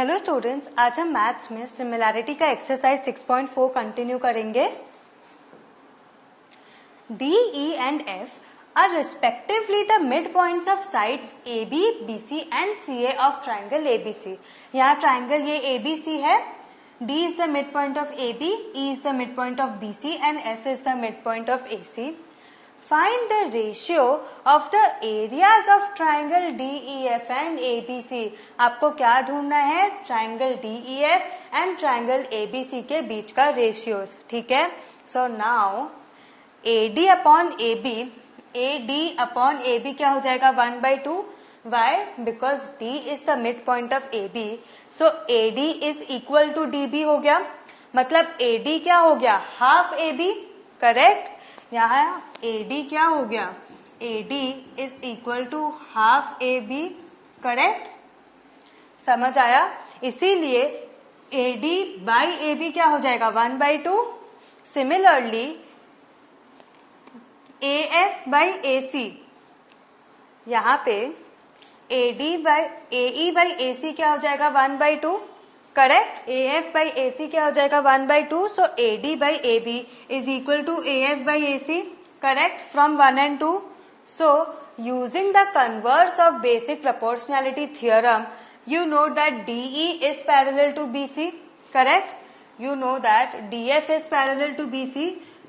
Hello students, आज हम maths में सिमिलैरिटी का एक्सरसाइज 6.4 कंटिन्यू करेंगे। D, E and F are respectively the midpoints of sides AB, BC and CA of triangle ABC। यहाँ triangle ये ABC है, D is the midpoint of AB, E is the midpoint of BC and F is the midpoint of AC। Find the ratio of the areas of triangle DEF and ABC। आपको क्या ढूंढना है? Triangle DEF and triangle ABC के बीच का ratios. ठीक है, so now AD upon AB क्या हो जाएगा? 1/2। Why? Because D is the midpoint of AB, so AD is equal to DB हो गया। मतलब AD क्या हो गया? Half AB। करेक्ट, यहाँ AD क्या हो गया? AD is equal to half AB। Correct, समझ आया? इसीलिए AD बाई AB क्या हो जाएगा? 1/2। सिमिलरली AF बाई AC, यहाँ पे AE बाई AC क्या हो जाएगा? 1/2। करेक्ट, AF बाई AC क्या हो जाएगा? 1/2। So AD by AB is equal to AF by AC। Correct, from 1 and 2। So using the converse of basic proportionality theorem, you know that DE is parallel to BC। correct, you know that DF is parallel to BC।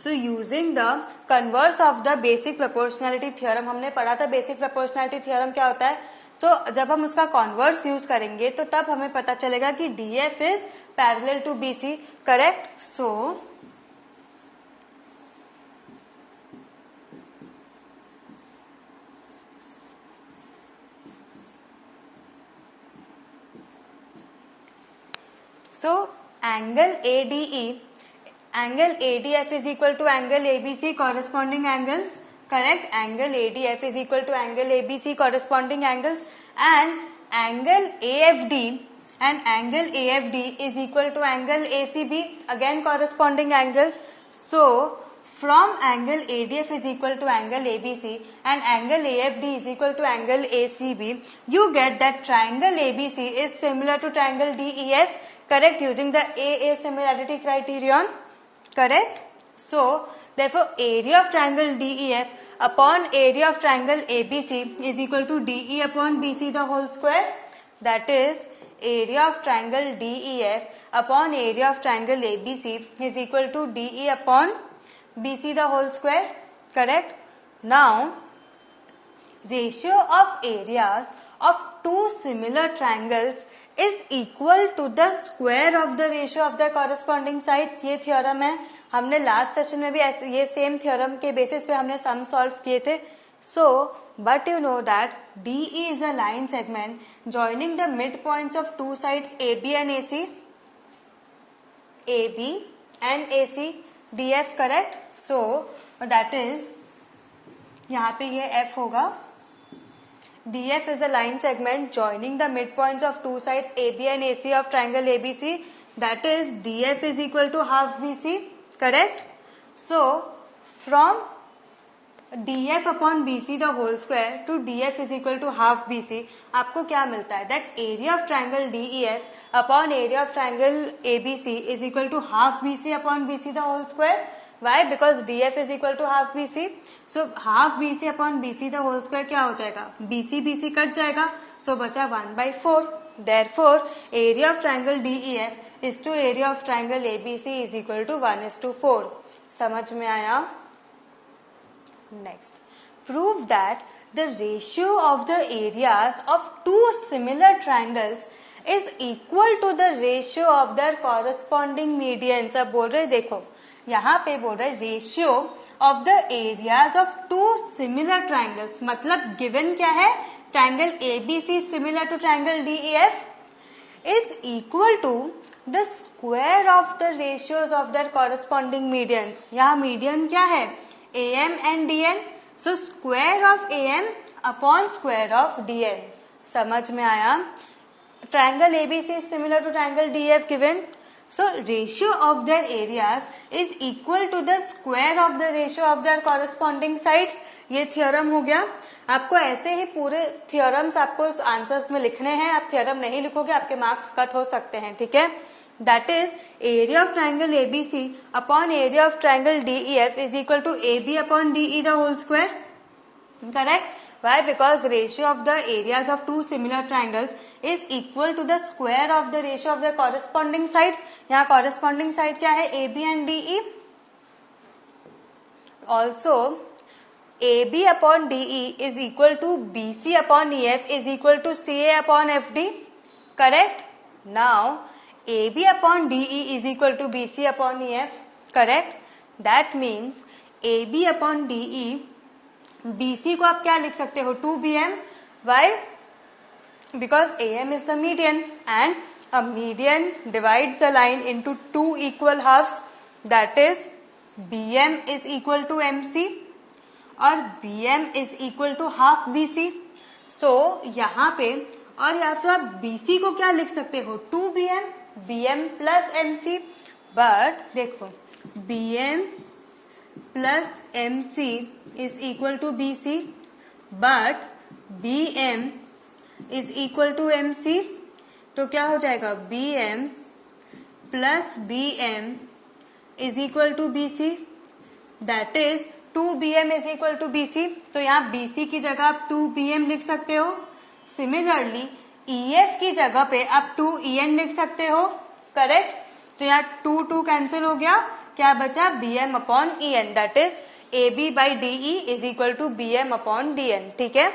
so using the converse of the basic proportionality theorem, हमने पढ़ा था basic proportionality theorem क्या होता है। तो जब हम उसका कॉन्वर्स यूज करेंगे तो तब हमें पता चलेगा कि DF is parallel to BC। Correct, so angle ADF is equal to angle ABC corresponding angles। correct, angle ADF is equal to angle ABC corresponding angles and angle AFD is equal to angle ACB, again corresponding angles। so from angle ADF is equal to angle ABC and angle AFD is equal to angle ACB, you get that triangle ABC is similar to triangle DEF। correct, using the AA similarity criterion। correct, so therefore area of triangle DEF upon area of triangle ABC is equal to DE upon BC the whole square। that is area of triangle DEF upon area of triangle ABC is equal to DE upon BC the whole square। correct, now ratio of areas of two similar triangles is equal to the square of the ratio of the corresponding sides। ये theorem है, हमने last session में भी ऐसे ये same theorem के basis पे हमने सम सॉल्व किए थे। So but you know that DE is a line segment joining the midpoints of two sides AB and AC, DF। correct, so that is यहाँ पे ये F होगा। DF is a line segment joining the midpoints of two sides AB and AC of triangle ABC, that is DF is equal to half BC। correct, so from DF upon BC the whole square to DF is equal to half BC, आपको क्या मिलता है? that area of triangle DEF upon area of triangle ABC is equal to half BC upon BC the whole square। Why? because DF is equal to half BC। so half BC upon BC the whole square क्या हो जाएगा? BC cut जाएगा, तो बचा 1/4। therefore area of triangle DEF is to area of triangle ABC is equal to 1:4। समझ में आया? next, prove that the ratio of the areas of two similar triangles is equal to the ratio of their corresponding medians। अब बोल रहे देखो, यहाँ पे बोल रहे ratio of the areas of two similar triangles, मतलब गिवन क्या है? Triangle ABC similar to triangle DEF is equal to the square of the ratios of their corresponding medians. यहाँ मीडियन क्या है? AM and DN। So square of AM upon square of DN। समझ में आया? Triangle ABC is similar to triangle DEF given, So ratio of their areas is equal to the square of the ratio of their corresponding sides. ये theorem हो गया. आपको ऐसे ही पूरे theorems आपको आंसर्स में लिखने हैं. आप थ्योरम नहीं लिखोगे आपके मार्क्स कट हो सकते हैं. ठीक है. That is area of triangle ABC upon area of triangle DEF is equal to AB upon DE the whole square. Correct? Why? Because the ratio of the areas of two similar triangles is equal to the square of the ratio of the corresponding sides. यहाँ corresponding side क्या है? AB and DE. Also, AB upon DE is equal to BC upon EF is equal to CA upon FD. Correct? Now, AB upon DE is equal to BC upon EF. Correct? That means AB upon DE, BC को आप क्या लिख सकते हो? 2BM. Why? Because AM is the median and a median divides a line into two equal halves. That is BM is equal to MC और BM is equal to half BC. So यहाँ पे और या फिर आप BC को क्या लिख सकते हो? 2BM, BM plus MC. But देखो BM plus MC is equal to BC, but BM is equal to MC. तो क्या हो जाएगा? BM plus BM is equal to BC. That is 2BM is equal to BC. तो यहाँ BC की जगह आप 2BM लिख सकते हो. Similarly EF की जगह पे आप 2EN लिख सकते हो. करेक्ट. तो यहाँ 2 कैंसिल हो गया. क्या बचा? BM upon EN. That is AB by DE is equal to BM upon DN. ठीक है.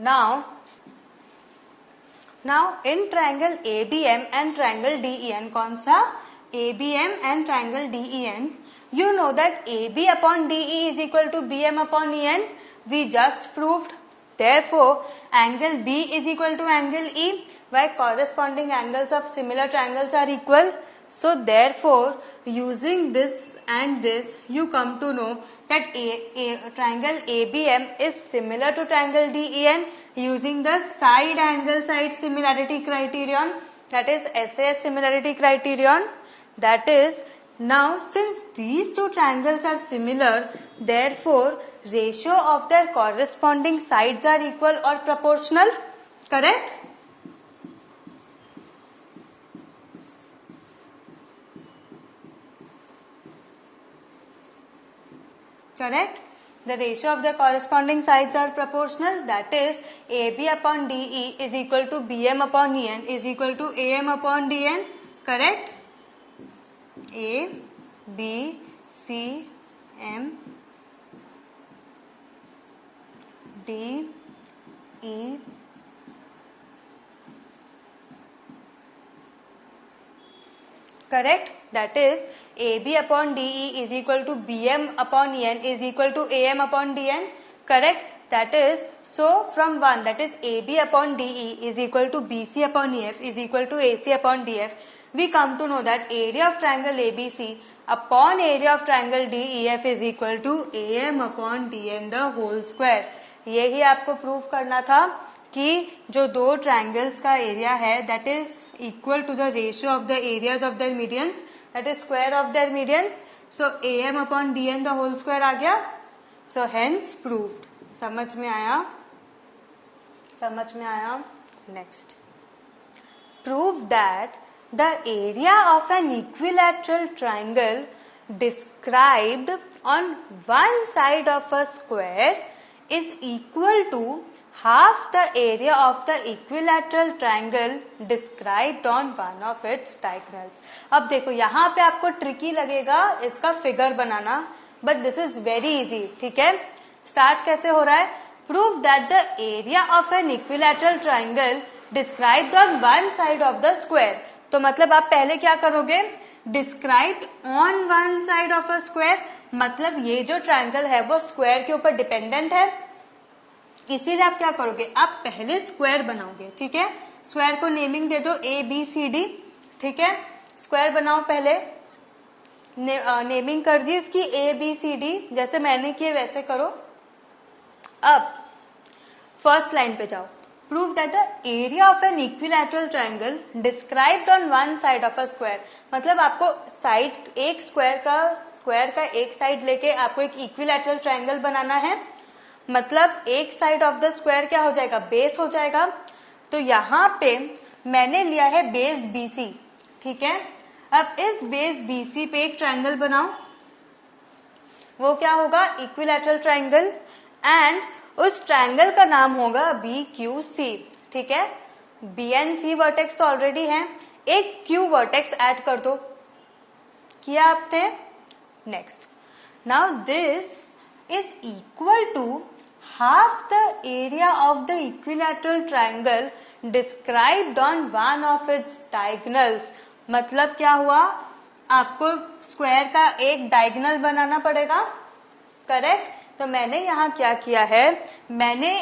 Now in triangle ABM and triangle DEN, कौन सा? ABM and triangle DEN, you know that AB upon DE is equal to BM upon EN. We just proved. Therefore, angle B is equal to angle E. Why? Corresponding angles of similar triangles are equal. So therefore, using this and this, you come to know that triangle ABM is similar to triangle DEN using the side angle side similarity criterion, that is SAS similarity criterion. That is, now since these two triangles are similar, therefore ratio of their corresponding sides are equal or proportional. Correct? Correct? The ratio of the corresponding sides are proportional. That is, AB upon DE is equal to BM upon EN is equal to AM upon DN. Correct? A, B, C, M, D, E, correct? That is, AB upon DE is equal to BM upon EN is equal to AM upon DN. Correct? That is, so from 1, that is AB upon DE is equal to BC upon EF is equal to AC upon DF. We come to know that area of triangle ABC upon area of triangle DEF is equal to AM upon DN the whole square. यही आपको prove करना था कि जो दो triangles का area है that is equal to the ratio of the areas of their medians, that is square of their medians. So AM upon DN the whole square आ गया. So hence proved. समझ में आया? समझ में आया? Next, prove that the area of an equilateral triangle described on one side of a square is equal to half the area of the equilateral triangle described on one of its diagonals. अब देखो यहाँ पे आपको tricky लगेगा इसका figure banana, but this is very easy. ठीक है. Start कैसे हो रहा है? Prove that the area of an equilateral triangle described on one side of the square. तो मतलब आप पहले क्या करोगे? Described on one side of a square. मतलब ये जो ट्रायंगल है वो स्क्वायर के ऊपर डिपेंडेंट है, इसीलिए आप क्या करोगे? आप पहले स्क्वायर बनाओगे. ठीक है. स्क्वायर को नेमिंग दे दो ABCD. ठीक है. स्क्वायर बनाओ पहले, नेमिंग कर दी उसकी ABCD, जैसे मैंने किए वैसे करो. अब फर्स्ट लाइन पे जाओ. Prove that the area of an equilateral triangle described on one side of a square. मतलब आपको साइड एक स्क्वायर का एक साइड लेके आपको एक इक्विलैटरल ट्रायंगल बनाना है। मतलब एक साइड ऑफ द स्क्वायर क्या हो जाएगा, बेस हो जाएगा। तो यहाँ पे मैंने लिया है बेस BC, ठीक है। अब इस बेस BC पे एक ट्रायंगल बनाओ, वो क्या होगा, इक्विलैटरल ट्रायंगल, एंड उस ट्रायंगल का नाम होगा BQC, ठीक है। B एंड C वर्टेक्स तो ऑलरेडी है, एक Q वर्टेक्स ऐड कर दो, किया आपने। Next, now this is equal to half the area of the equilateral triangle described on one of its diagonals। मतलब क्या हुआ, आपको स्क्वायर का एक डायगोनल बनाना पड़ेगा, करेक्ट। तो मैंने यहाँ क्या किया है, मैंने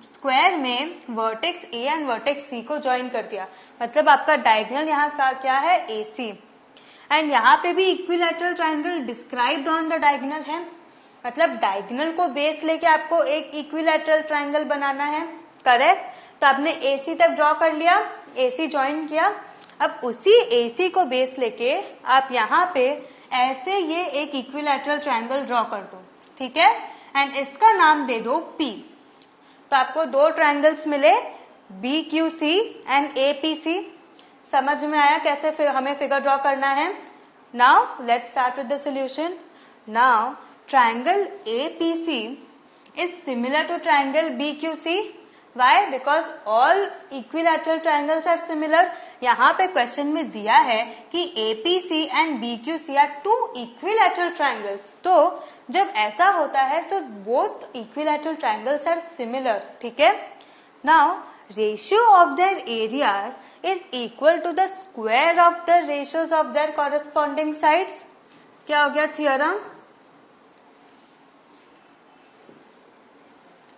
स्क्वायर में vertex A and vertex C को ज्वाइन कर दिया। मतलब आपका डायगोनल यहाँ का क्या है, AC, एंड यहाँ पे भी equilateral triangle described on the diagonal है। मतलब डायगोनल को बेस लेके आपको एक इक्विलैटरल ट्रायंगल बनाना है, करेक्ट। तो आपने AC तक ड्रॉ कर लिया, AC ज्वाइन किया। अब उसी AC को बेस लेके आप यहाँ पे ऐसे ये एक इक्विलैटरल ट्रायंगल ड्रॉ कर दो, ठीक है, एंड इसका नाम दे दो P। तो आपको दो ट्रायंगल्स मिले, BQC एंड APC। समझ में आया कैसे हमें फिगर ड्रॉ करना है। Now let's start with the solution. Now triangle APC is similar to triangle BQC. Why? Because all equilateral triangles are similar. यहाँ पे क्वेश्चन में दिया है कि APC and BQC are two equilateral triangles. तो जब ऐसा होता है so both equilateral triangles are similar, ठीक है। Now ratio of their areas is equal to the square of the ratios of their corresponding sides। क्या हो गया थियरम,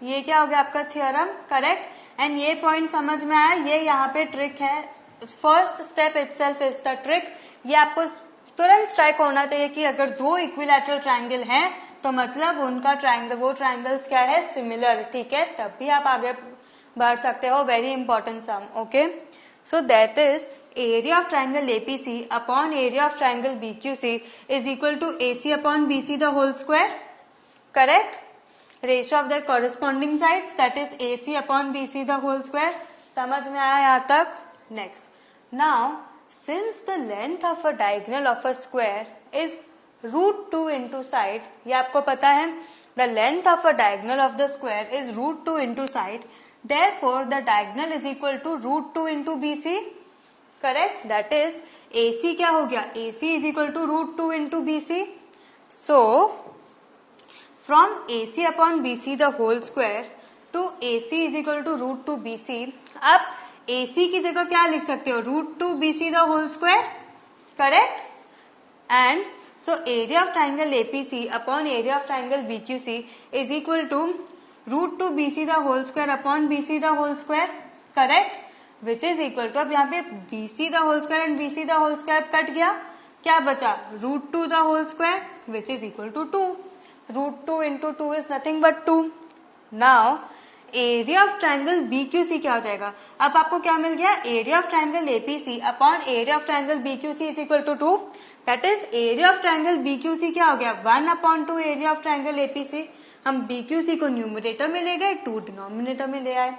ये क्या हो गया आपका थियरम, करेक्ट। एंड ये पॉइंट समझ में आया, ये यहाँ पे ट्रिक है, first step itself is the trick. ये आपको तुरंत स्ट्राइक होना चाहिए कि अगर दो इक्विलैटरल ट्रायंगल हैं तो मतलब उनका ट्रायंगल, वो ट्रायंगल्स क्या है, सिमिलर, ठीक है, तब भी आप आगे बढ़ सकते हो। Very important sum, okay. So that is area of triangle APC upon area of triangle BQC is equal to AC upon BC the whole square, correct. Ratio of the corresponding sides that is AC upon BC the whole square. समझ में आया यहाँ तक। Next, now since the length of a diagonal of a square is √2 into side, ये आपको पता है, the length of a diagonal of the square is √2 into side, therefore the diagonal is equal to √2 into BC, correct. That is AC क्या हो गया, AC is equal to √2 into BC। So from AC upon BC the whole square to AC is equal to √2 BC, आप AC की जगह क्या लिख सकते हो, √2 BC the whole square, correct। and so area of triangle APC upon area of triangle BQC is equal to √2 BC the whole square upon BC the whole square, correct, which is equal to, अब यहाँ पे BC the whole square and BC the whole square cut गया, क्या बचा, √2 the whole square which is equal to 2। √2 into 2 is nothing but 2। Now area of triangle BQC क्या हो जाएगा, अब आपको क्या मिल गया, area of triangle APC upon area of triangle BQC is equal to 2। That is area of triangle BQC क्या हो गया, 1/2 एरिया ऑफ ट्रायंगल APC। हम BQC को न्यूमरेटर में ले गए, 2 डिनोमिनेटर में ले आए।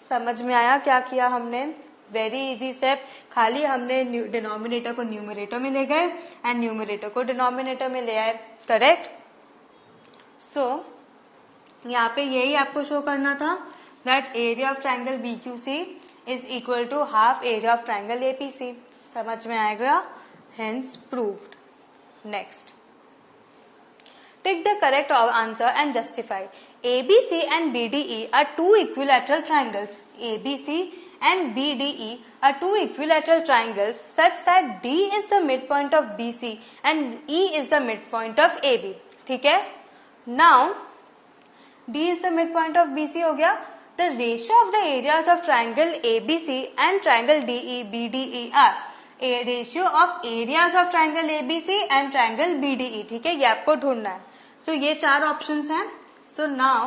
समझ में आया क्या किया हमने, वेरी इजी स्टेप, खाली हमने डिनोमिनेटर को न्यूमरेटर में ले गए एंड न्यूमरेटर को डिनोमिनेटर में ले आए, करेक्ट। सो यहाँ पे यही आपको शो करना था, that area of triangle BQC is equal to half area of triangle APC। समझ में आएगा, hence proved. Next, tick the correct answer and justify. ABC and BDE are two equilateral triangles. ABC and BDE are two equilateral triangles such that D is the midpoint of BC and E is the midpoint of AB, ठीक है। Now D is the midpoint of BC हो गया। The ratio of the areas of triangle ABC and triangle BDE are a ratio of areas of triangle ABC and triangle BDE, ठीक है, ये आपको ढूंढना है। So ये चार ऑप्शंस हैं। So now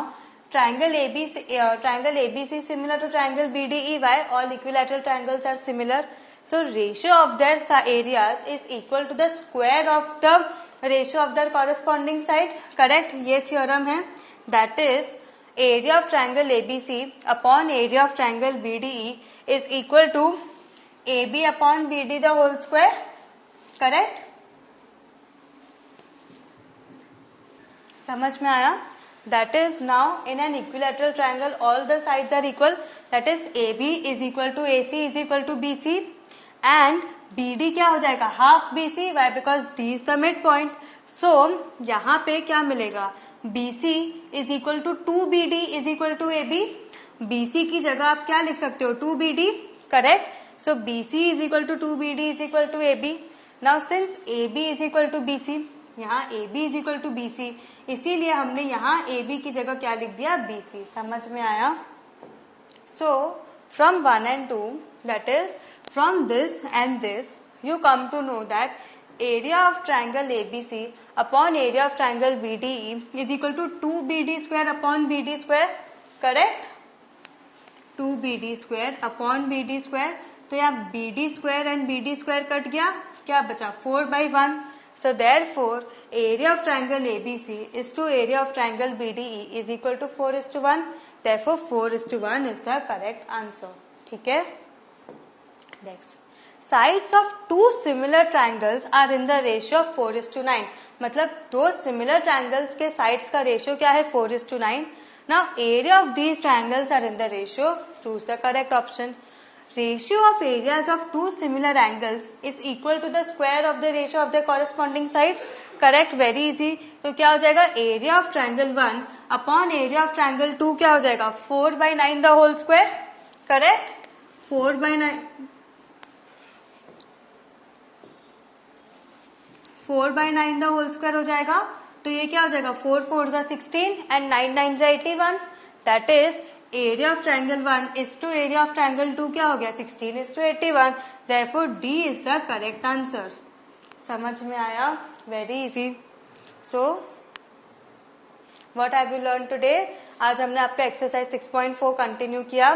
triangle ABC is similar to triangle BDE. Why? All equilateral triangles are similar. So ratio of their areas is equal to the square of the ratio of their corresponding sides. Correct? ये theorem है. That is area of triangle ABC upon area of triangle BDE is equal to AB upon BD the whole square. Correct? समझ में आया? That is now in an equilateral triangle all the sides are equal. That is AB is equal to AC is equal to BC and BD क्या हो जाएगा? Half BC. Why? Because D is the midpoint. So यहाँ पे क्या मिलेगा? BC is equal to 2BD is equal to AB. BC की जगह आप क्या लिख सकते हो? 2BD. Correct? So BC is equal to 2BD is equal to AB. Now since AB is equal to BC, यहाँ AB is equal to BC, इसीलिए हमने यहाँ AB की जगह क्या लिख दिया? BC. समझ में आया? So from 1 and 2, that is from this and this, you come to know that area of triangle ABC upon area of triangle BDE is equal to 2BD square upon BD square. Correct? 2BD square upon BD square. तो यहाँ BD square and BD square cut गया, क्या बचा? 4/1. So therefore area of triangle ABC is to area of triangle BDE is equal to 4:1. Therefore 4:1 is the correct answer. ठीक है? Next, sides of two similar triangles are in the ratio of 4:9. मतलब दो similar triangles के sides का ratio क्या है? 4:9. Now area of these triangles are in the ratio. Choose the correct option. Ratio of areas of two similar angles is equal to the square of the ratio of their corresponding sides. Correct? Very easy. तो क्या हो जाएगा? area of triangle 1 upon area of triangle 2 क्या हो जाएगा? 4/9 the whole square. Correct? 4/9 the whole square हो जाएगा. तो ये क्या हो जाएगा? 4 4s are 16 and 9 9s are 81. That is area of triangle 1 is to area of triangle 2 क्या हो गया? 16 is to 81. Therefore D is the correct answer. समझ में आया? Very easy. So what have you learned today? आज हमने आपका exercise 6.4 continue किया.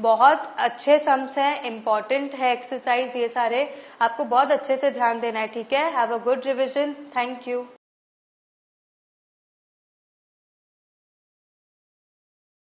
बहुत अच्छे सम्स हैं, इम्पॉर्टेंट है एक्सरसाइज ये सारे, आपको बहुत अच्छे से ध्यान देना है. ठीक है? Have a good revision. Thank you.